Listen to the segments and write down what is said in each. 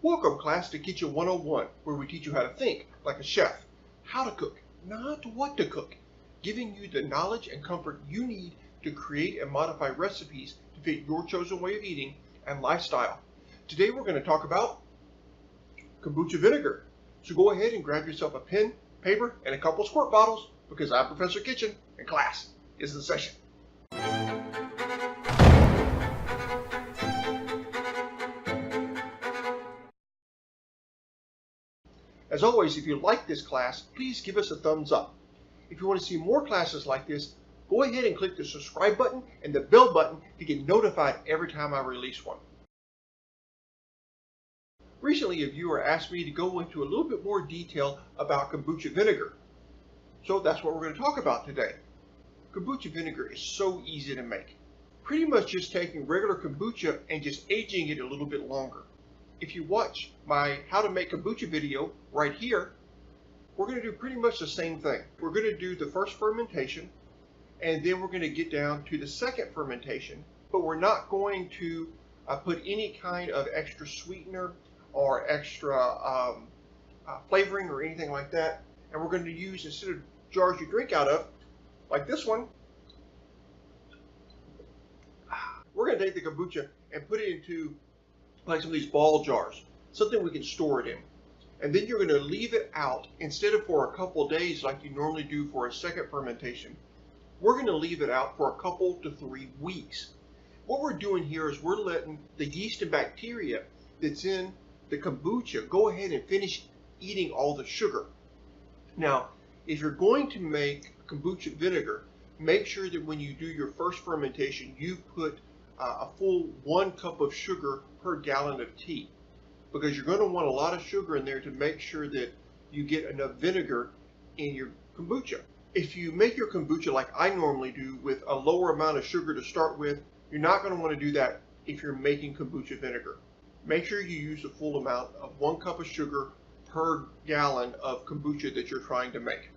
Welcome, class, to Kitchen 101, where we teach you how to think like a chef, how to cook, not what to cook, giving you the knowledge and comfort you need to create and modify recipes to fit your chosen way of eating and lifestyle. Today we're going to talk about kombucha vinegar. So go ahead and grab yourself a pen, paper, and a couple squirt bottles, because I'm Professor Kitchen and class is the session. As always, if you like this class, please give us a thumbs up. If you want to see more classes like this, go ahead and click the subscribe button and the bell button to get notified every time I release one. Recently, a viewer asked me to go into a little bit more detail about kombucha vinegar. So that's what we're going to talk about today. Kombucha vinegar is so easy to make. Pretty much just taking regular kombucha and just aging it a little bit longer. If you watch my how to make kombucha video right here, we're going to do pretty much the same thing. We're going to do the first fermentation, and then we're going to get down to the second fermentation, but we're not going to put any kind of extra sweetener or extra flavoring or anything like that. And we're going to use, instead of jars you drink out of, like this one, we're going to take the kombucha and put it into like some of these ball jars, something we can store it in. And then you're going to leave it out, instead of for a couple of days like you normally do for a second fermentation, we're going to leave it out for a couple to 3 weeks. What we're doing here is we're letting the yeast and bacteria that's in the kombucha go ahead and finish eating all the sugar. Now, if you're going to make kombucha vinegar, make sure that when you do your first fermentation, you put a full 1 cup of sugar per gallon of tea, because you're going to want a lot of sugar in there to make sure that you get enough vinegar in your kombucha. If you make your kombucha like I normally do, with a lower amount of sugar to start with, you're not going to want to do that if you're making kombucha vinegar. Make sure you use the full amount of 1 cup of sugar per gallon of kombucha that you're trying to make.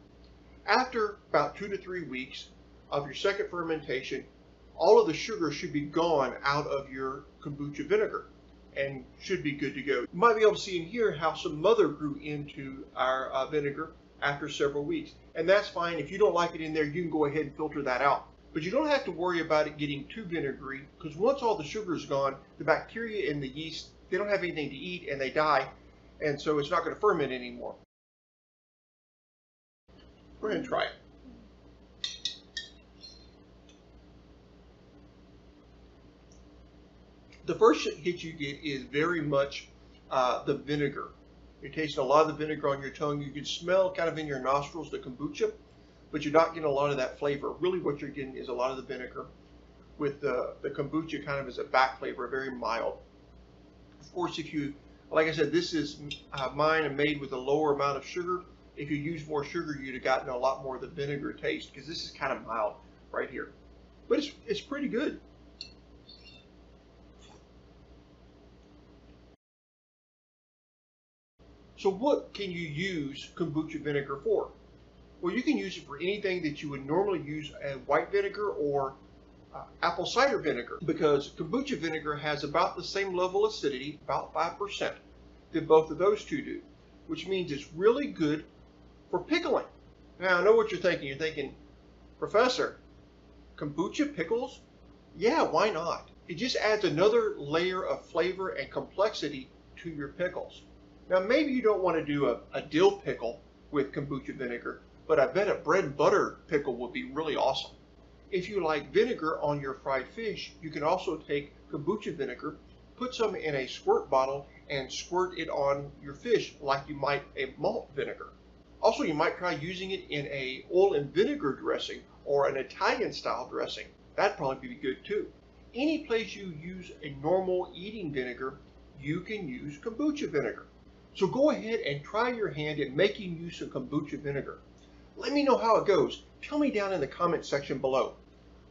After about 2 to 3 weeks of your second fermentation, all of the sugar should be gone out of your kombucha vinegar and should be good to go. You might be able to see in here how some mother grew into our vinegar after several weeks. And that's fine. If you don't like it in there, you can go ahead and filter that out. But you don't have to worry about it getting too vinegary, because once all the sugar is gone, the bacteria and the yeast, they don't have anything to eat and they die. And so it's not going to ferment anymore. Go ahead and try it. The first hit you get is very much the vinegar. You're tasting a lot of the vinegar on your tongue. You can smell kind of in your nostrils the kombucha, but you're not getting a lot of that flavor. Really what you're getting is a lot of the vinegar, with the kombucha kind of as a back flavor, very mild. Of course, if you, like I said, this is mine and made with a lower amount of sugar. If you use more sugar, you'd have gotten a lot more of the vinegar taste, because this is kind of mild right here. But it's pretty good. So what can you use kombucha vinegar for? Well, you can use it for anything that you would normally use a white vinegar or apple cider vinegar, because kombucha vinegar has about the same level of acidity, about 5%, that both of those two do, which means it's really good for pickling. Now, I know what you're thinking. You're thinking, Professor, kombucha pickles? Yeah, why not? It just adds another layer of flavor and complexity to your pickles. Now, maybe you don't want to do a dill pickle with kombucha vinegar, but I bet a bread and butter pickle would be really awesome. If you like vinegar on your fried fish, you can also take kombucha vinegar, put some in a squirt bottle, and squirt it on your fish like you might a malt vinegar. Also, you might try using it in a oil and vinegar dressing or an Italian style dressing. That'd probably be good too. Any place you use a normal eating vinegar, you can use kombucha vinegar. So go ahead and try your hand at making use of kombucha vinegar. Let me know how it goes. Tell me down in the comment section below.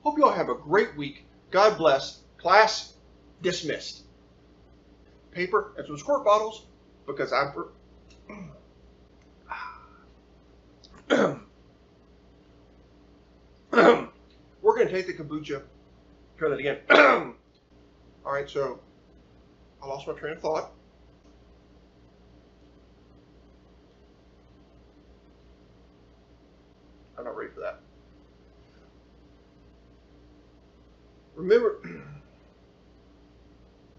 Hope you all have a great week. God bless. Class dismissed. Paper and some squirt bottles, because I'm... We're going to take the kombucha. Try that again. All right, so I lost my train of thought. Remember,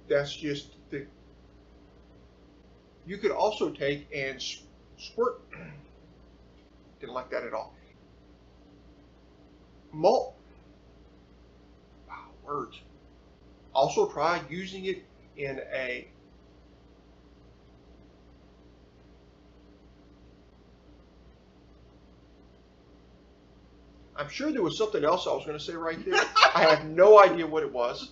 that's just the. You could also take and squirt. Didn't like that at all. Malt. Wow, words. Also try using it in a. I'm sure there was something else I was going to say right there. I have no idea what it was.